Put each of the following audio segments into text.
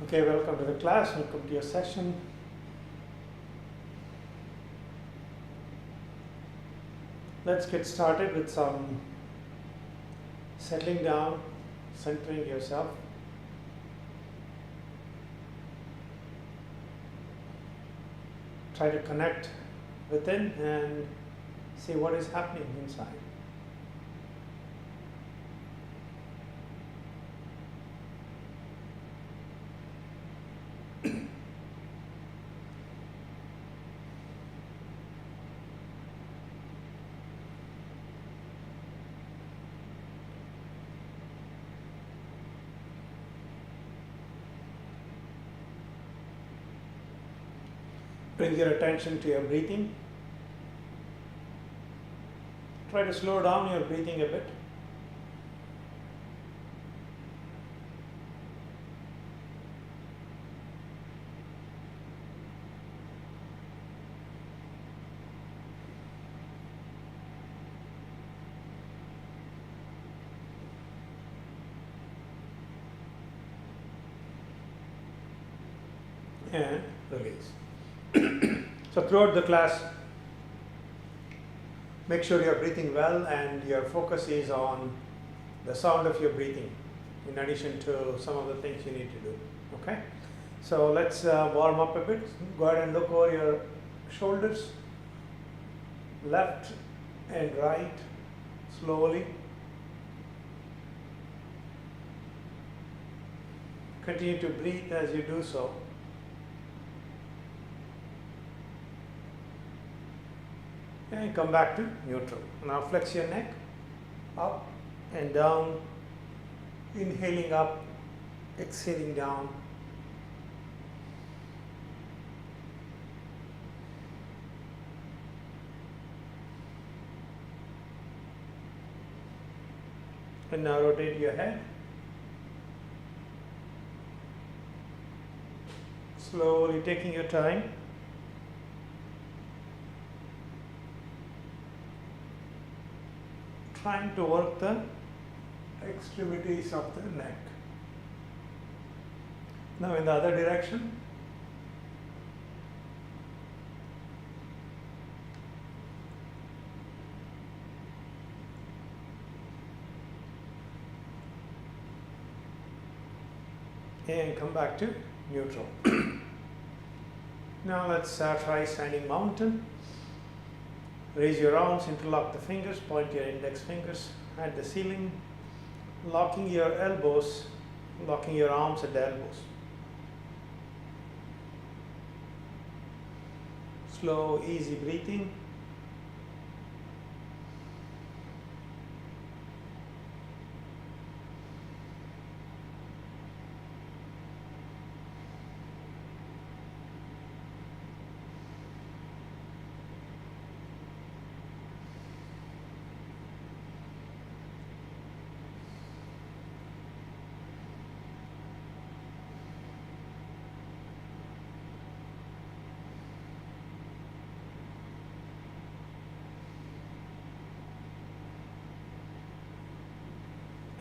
Okay, welcome to the class, welcome to your session. Let's get started with some settling down, centering yourself. Try to connect within and see what is happening inside. Bring your attention to your breathing. Try to slow down your breathing a bit. And release. So throughout the class, make sure you're breathing well and your focus is on the sound of your breathing in addition to some of the things you need to do. Okay? So let's warm up a bit. Go ahead and look over your shoulders, left and right, slowly. Continue to breathe as you do so. And come back to neutral. Now flex your neck, up and down, inhaling up, exhaling down. And now rotate your head. Slowly taking your time. Trying to work the extremities of the neck. Now in the other direction. And come back to neutral. Now let's try standing mountain. Raise your arms, interlock the fingers, point your index fingers at the ceiling, locking your elbows, locking your arms at the elbows. Slow, easy breathing.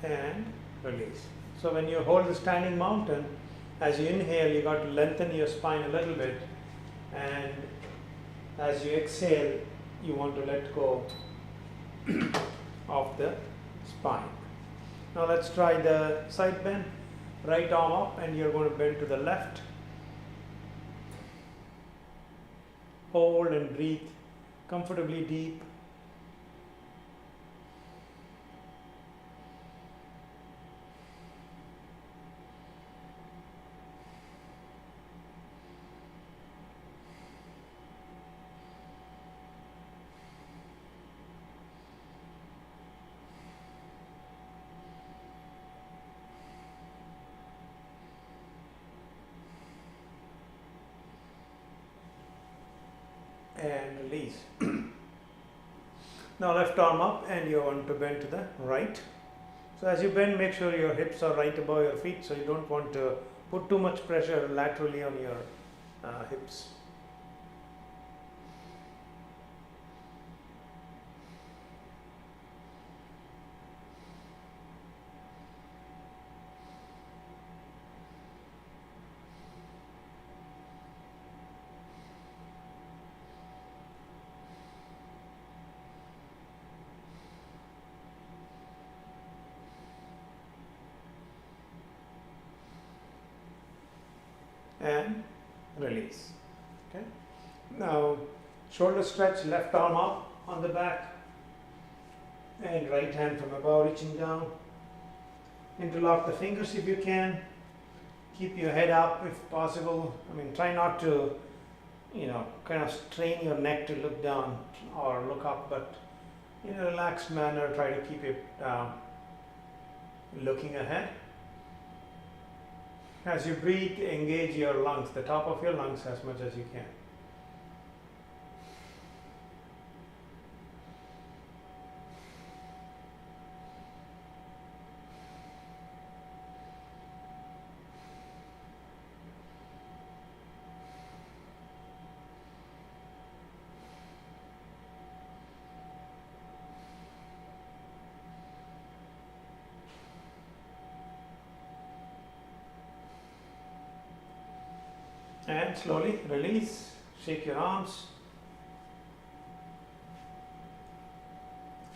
And release. So when you hold the standing mountain, as you inhale, you got to lengthen your spine a little bit, and as you exhale, you want to let go of the spine. Now let's try the side bend. Right arm up, and you're going to bend to the left. Hold and breathe comfortably deep. And release. Now left arm up, and you want to bend to the right. So as you bend, make sure your hips are right above your feet, so you don't want to put too much pressure laterally on your hips. and release. Okay. Now shoulder stretch, left arm up on the back and right hand from above reaching down. Interlock the fingers if you can. Keep your head up if possible. I mean, try not to, kind of strain your neck to look down or look up, but in a relaxed manner, try to keep it looking ahead. As you breathe, engage your lungs, the top of your lungs as much as you can. And slowly release, shake your arms.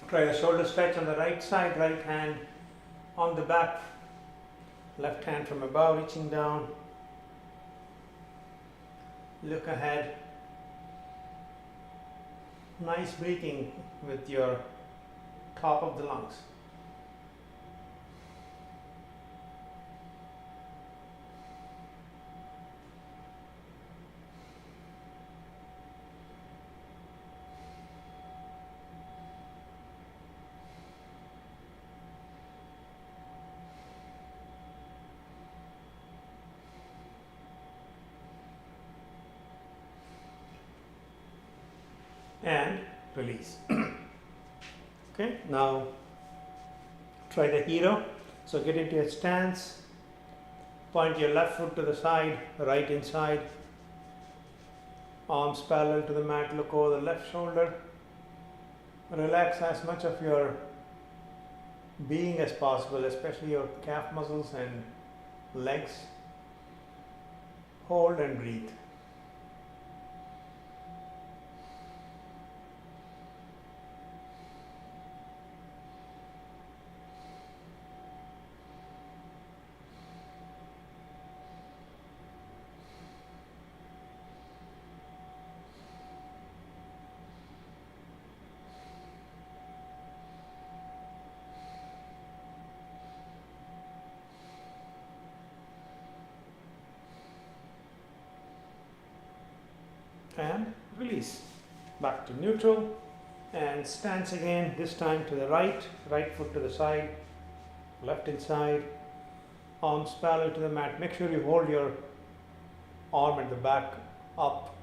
Try a shoulder stretch on the right side, right hand on the back, left hand from above reaching down. Look ahead. Nice breathing with your top of the lungs. And release. Okay, now try the hero. So get into a stance, point your left foot to the side, right inside, arms parallel to the mat, look over the left shoulder. Relax as much of your being as possible, especially your calf muscles and legs. Hold and breathe. And release. Back to neutral and stance again, this time to the right foot to the side, left inside, arms parallel to the mat. Make sure you hold your arm at the back up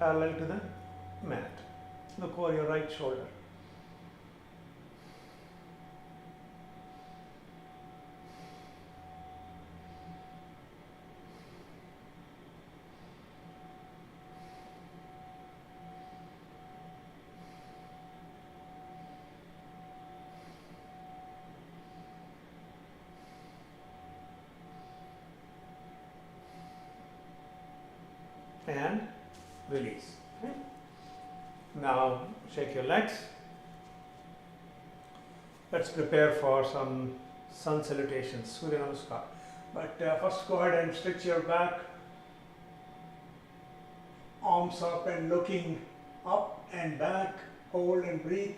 parallel to the mat. Look over your right shoulder. And release. Okay. Now shake your legs. Let's prepare for some Sun Salutations, Surya Namaskar. But first go ahead and stretch your back, arms up and looking up and back, hold and breathe.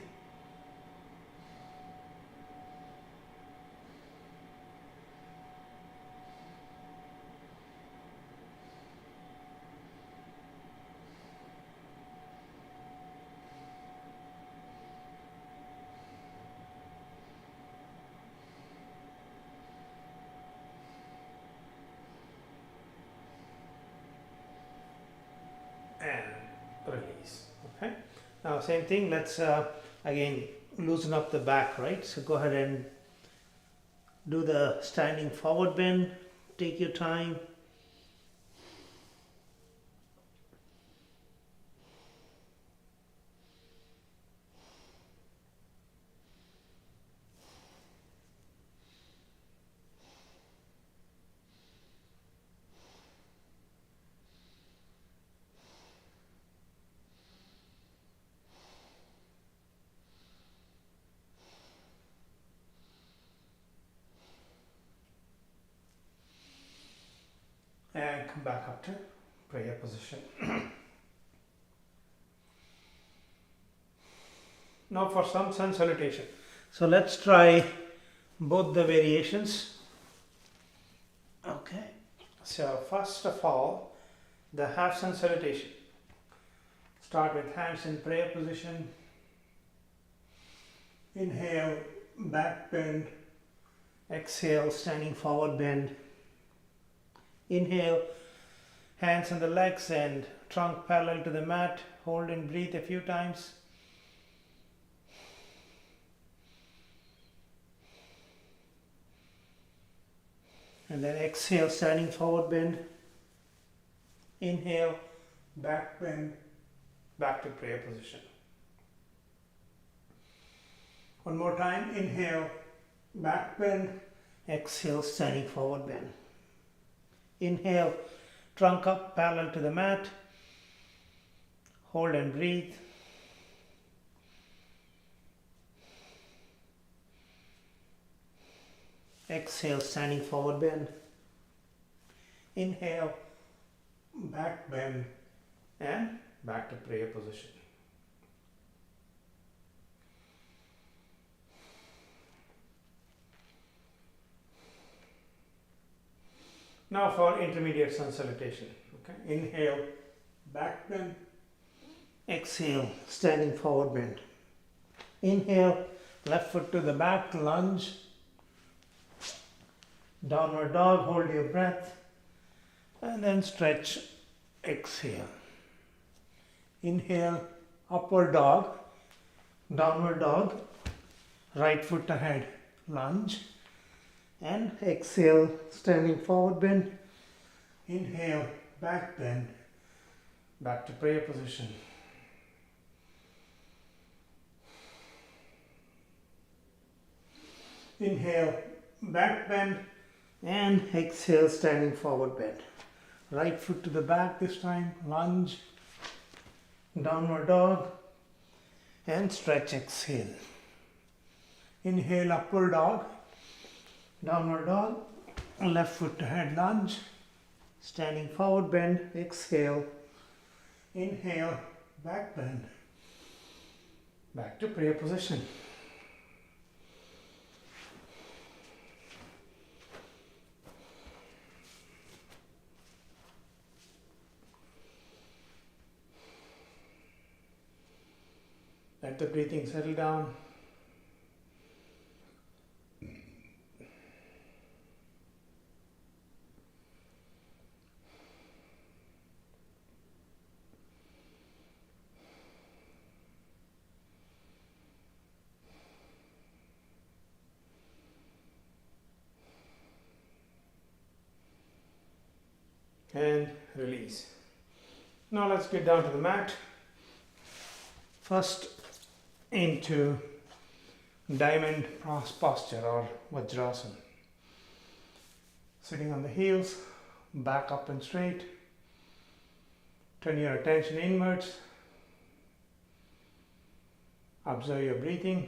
And release. Okay. Now same thing. Let's again loosen up the back. Right. So go ahead and do the standing forward bend. Take your time. and come back up to prayer position. Now for some sun salutation. So let's try both the variations. Okay. So first of all, the half sun salutation. Start with hands in prayer position. Inhale, back bend. Exhale, standing forward bend. Inhale, hands on the legs and trunk parallel to the mat. Hold and breathe a few times. And then exhale, standing forward bend. Inhale, back bend, back to prayer position. One more time. Inhale, back bend. Exhale, standing forward bend. Inhale, trunk up parallel to the mat. Hold and breathe. Exhale, standing forward bend. Inhale, back bend and back to prayer position. Now for intermediate sun salutation. Okay. Inhale, back bend. Exhale, standing forward bend. Inhale, left foot to the back, lunge. Downward dog, hold your breath. And then stretch, exhale. Inhale, upward dog, downward dog, right foot ahead, lunge. And exhale, standing forward bend. Inhale, back bend, back to prayer position. Inhale, back bend, and exhale, standing forward bend. Right foot to the back this time, lunge, downward dog, and stretch, exhale. Inhale, upward dog, downward dog, left foot to head, lunge, standing forward bend, exhale. Inhale, back bend, back to prayer position. Let the breathing settle down. And release. Now let's get down to the mat. First into diamond posture or Vajrasana. Sitting on the heels, back up and straight. Turn your attention inwards. Observe your breathing.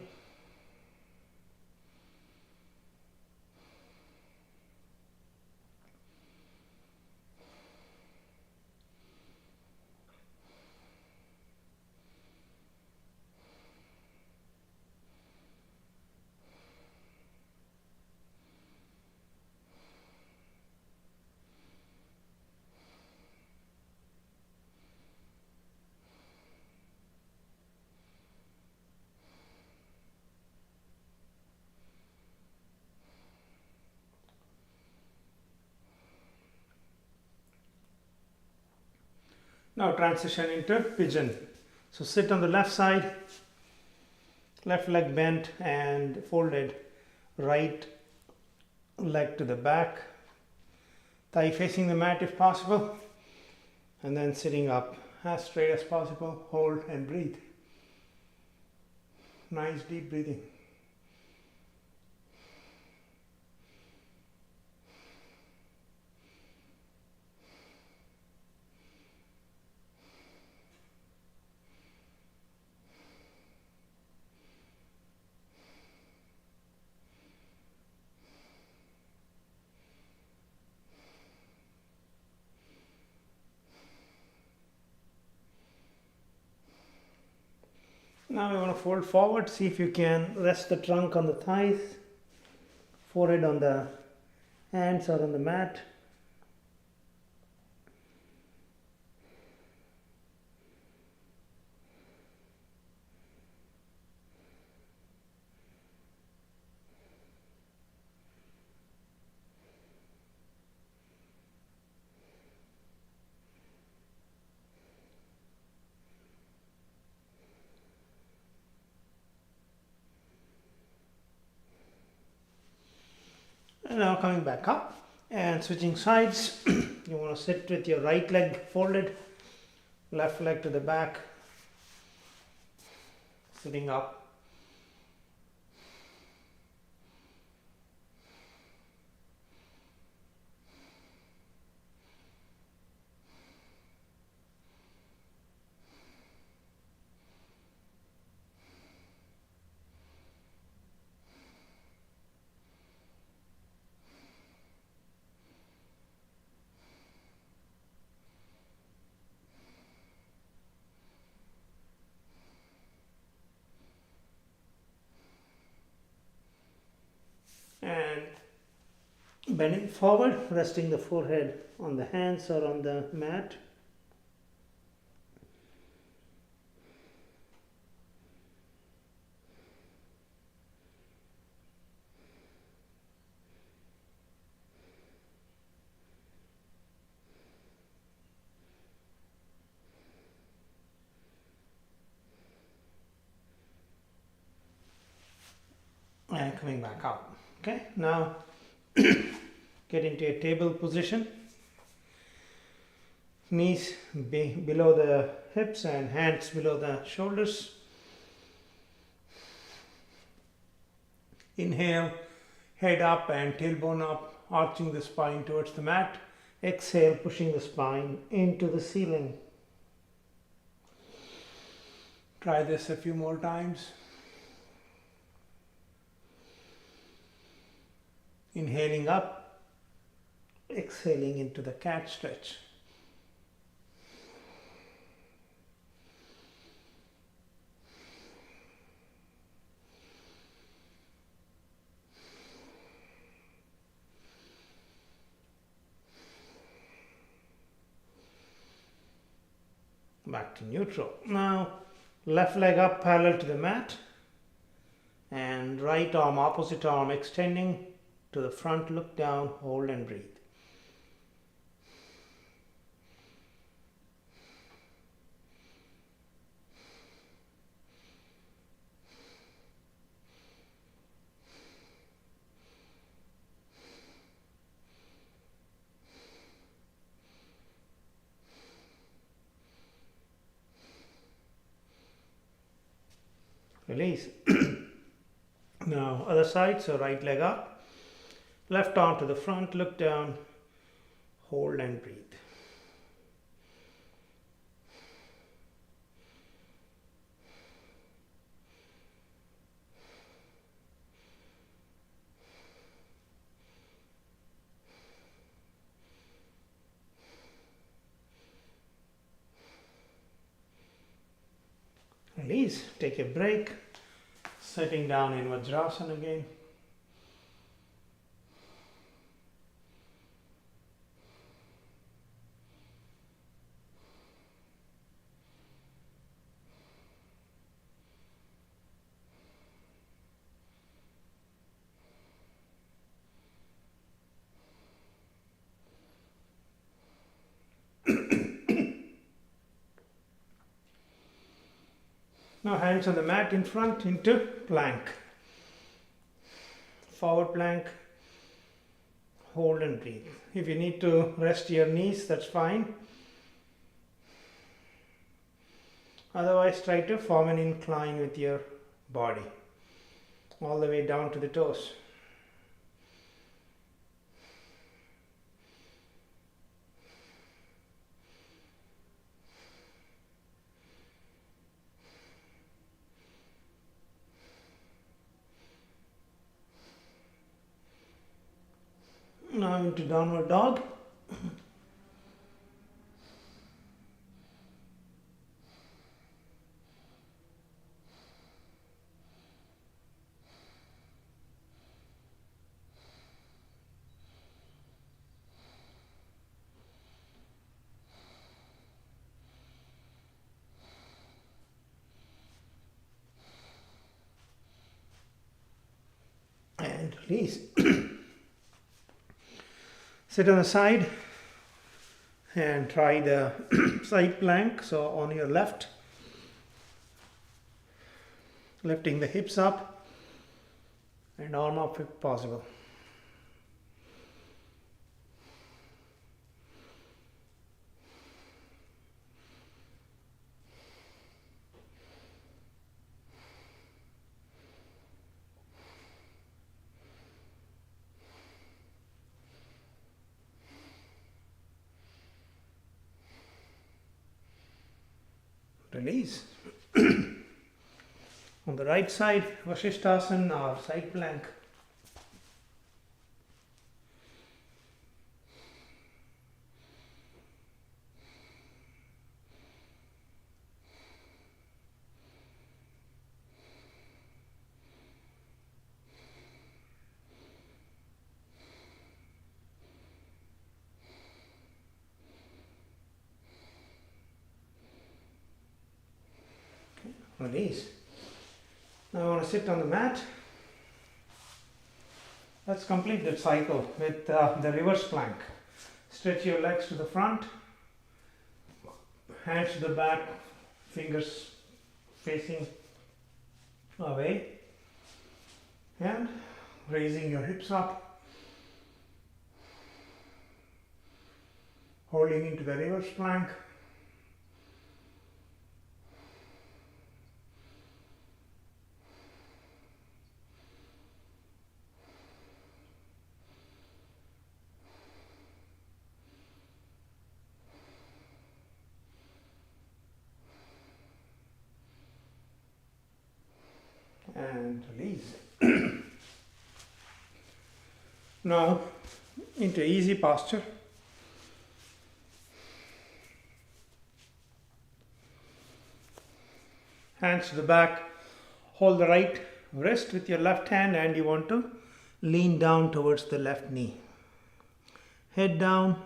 Now transition into Pigeon. So sit on the left side, left leg bent and folded, right leg to the back, thigh facing the mat if possible, and then sitting up as straight as possible. Hold and breathe. Nice deep breathing. Now we want to fold forward. See if you can rest the trunk on the thighs, forehead on the hands or on the mat. And now coming back up and switching sides. You want to sit with your right leg folded, left leg to the back, sitting up. And bending forward, resting the forehead on the hands or on the mat. And coming back up. Okay, now get into a table position. Knees below the hips and hands below the shoulders. Inhale, head up and tailbone up, arching the spine towards the mat. Exhale, pushing the spine into the ceiling. Try this a few more times. Inhaling up, exhaling into the cat stretch. Back to neutral. Now, left leg up parallel to the mat and right arm, opposite arm extending to the front, look down, hold and breathe. Release. Now other side, so right leg up, left arm to the front, look down, hold and breathe. Release, take a break, sitting down in Vajrasana again. Now hands on the mat in front into plank. Forward plank, hold and breathe. If you need to rest your knees, that's fine. Otherwise, try to form an incline with your body all the way down to the toes. Now into downward dog. release. Sit on the side and try the side plank. So on your left, lifting the hips up and arm up if possible. Release. On the right side, Vasishthasana or side plank. Release. Now I want to sit on the mat. Let's complete that cycle with the reverse plank. Stretch your legs to the front, hands to the back, fingers facing away, and raising your hips up, holding into the reverse plank. And release. Now into easy posture. Hands to the back. Hold the right wrist with your left hand and you want to lean down towards the left knee. Head down,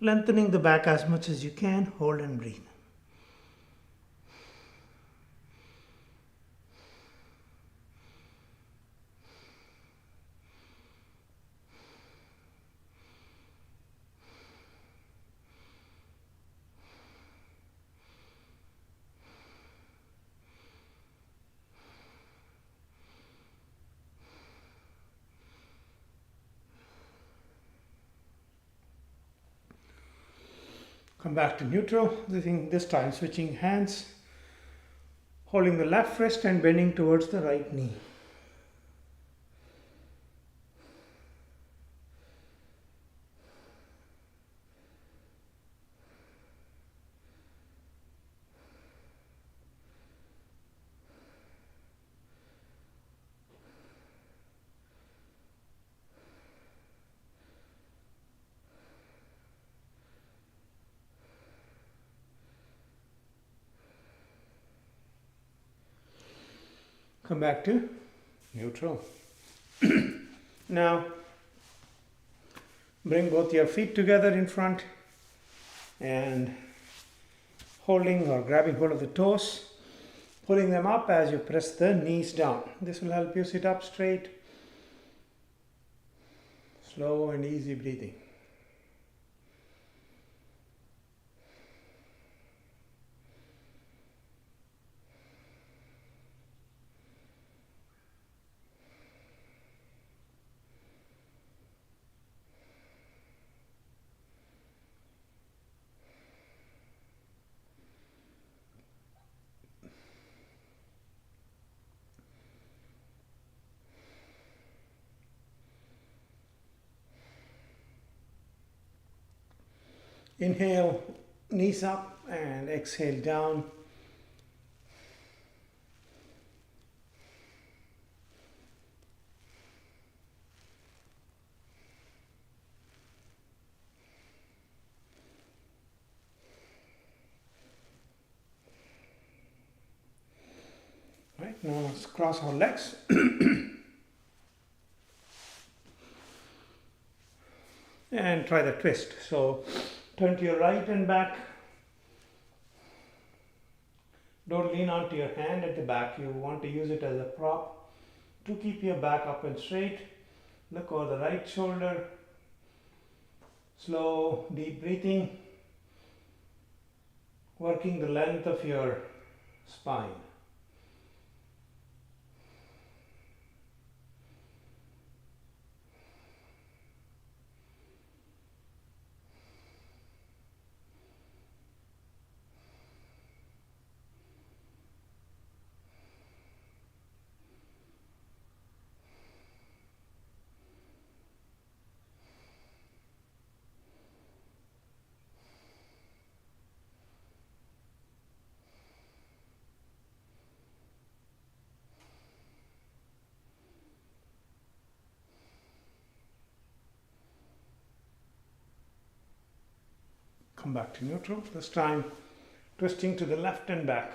lengthening the back as much as you can. Hold and breathe. Come back to neutral. This time switching hands, holding the left wrist and bending towards the right knee. Come back to neutral. Now, bring both your feet together in front and holding or grabbing hold of the toes, pulling them up as you press the knees down. This will help you sit up straight. Slow and easy breathing. Inhale, knees up, and exhale down. Right, now let's cross our legs. And try the twist. So turn to your right and back. Don't lean onto your hand at the back. You want to use it as a prop to keep your back up and straight. Look over the right shoulder. Slow, deep breathing, working the length of your spine. Come back to neutral, this time twisting to the left and back.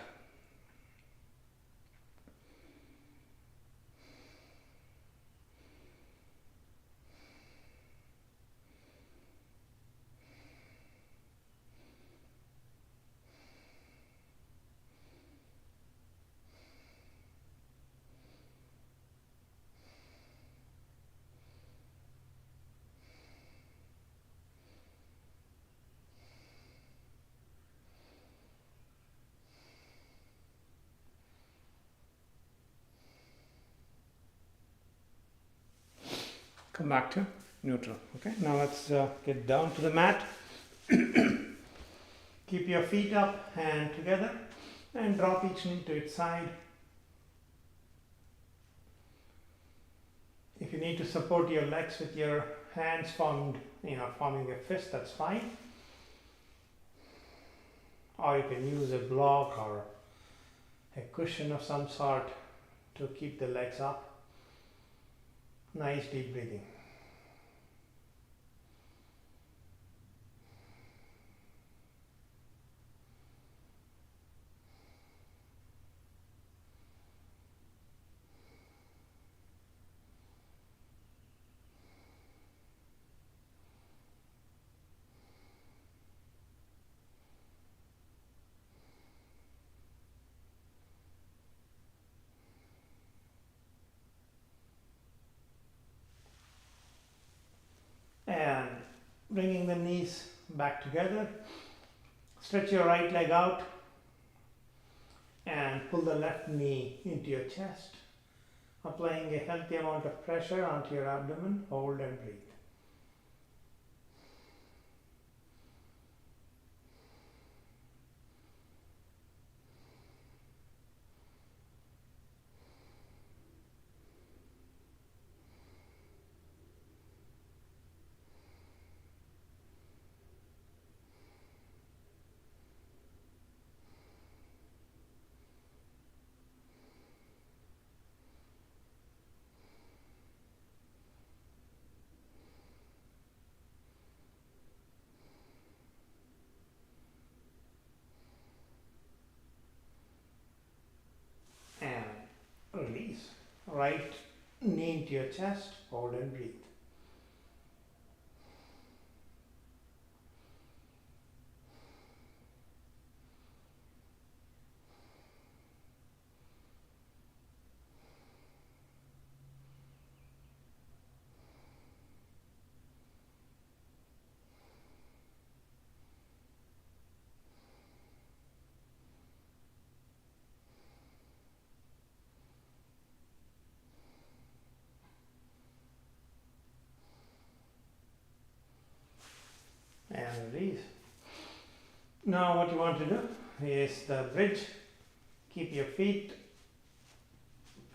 Come back to neutral. Okay, now let's get down to the mat. Keep your feet up, hand together, and drop each knee to its side. If you need to support your legs with your hands forming a fist, that's fine. Or you can use a block or a cushion of some sort to keep the legs up. Nice deep breathing. And bringing the knees back together, stretch your right leg out and pull the left knee into your chest, applying a healthy amount of pressure onto your abdomen. Hold and breathe. And release. Right knee into your chest. Hold and breathe. And release. Now what you want to do is the bridge. Keep your feet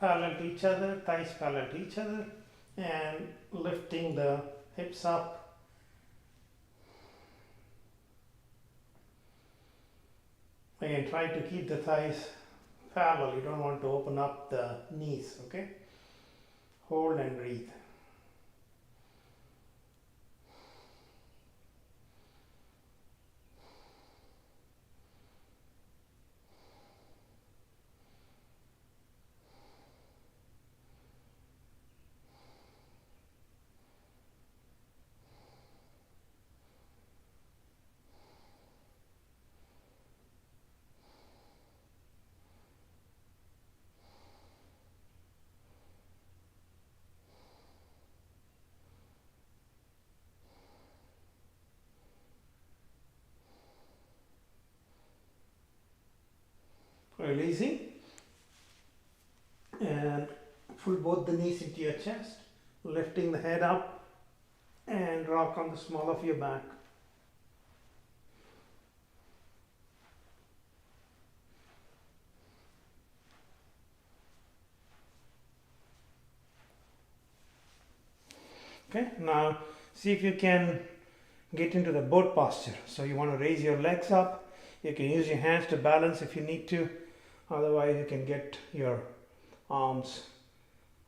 parallel to each other, thighs parallel to each other, and lifting the hips up. Again, try to keep the thighs parallel. You don't want to open up the knees, okay? Hold and breathe. Releasing. And pull both the knees into your chest, lifting the head up and rock on the small of your back. Okay, now see if you can get into the boat posture. So you want to raise your legs up. You can use your hands to balance if you need to. Otherwise, you can get your arms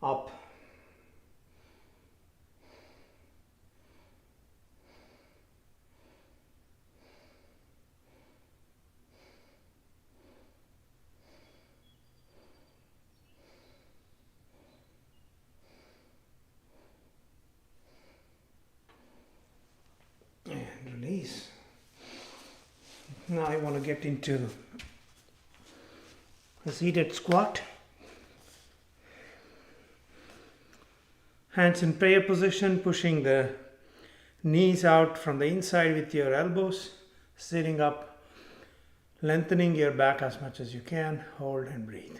up. And release. Now I want to get into a seated squat. Hands in prayer position, pushing the knees out from the inside with your elbows, sitting up, lengthening your back as much as you can. Hold and breathe.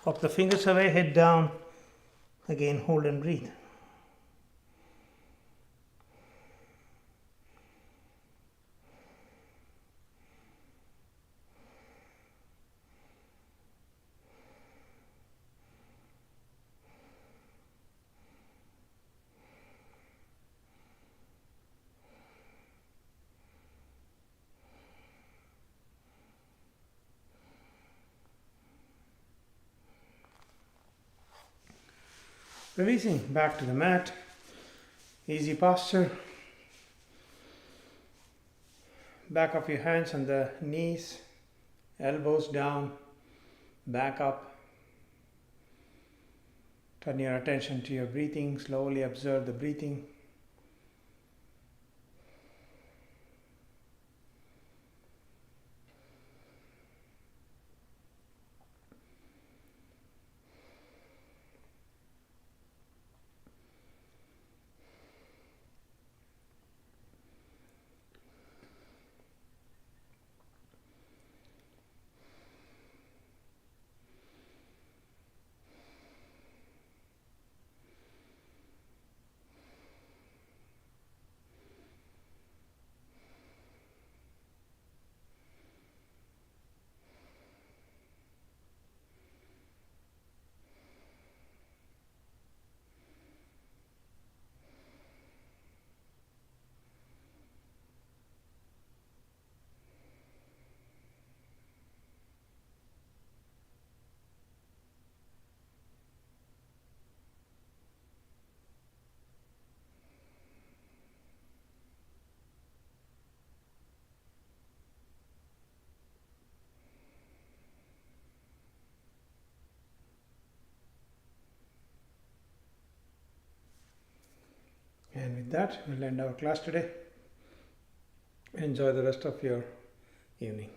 Pop the fingers away, head down. Again, hold and breathe. Releasing back to the mat. Easy posture. Back of your hands on the knees, elbows down, back up. Turn your attention to your breathing. Slowly observe the breathing. And with that, we'll end our class today. Enjoy the rest of your evening.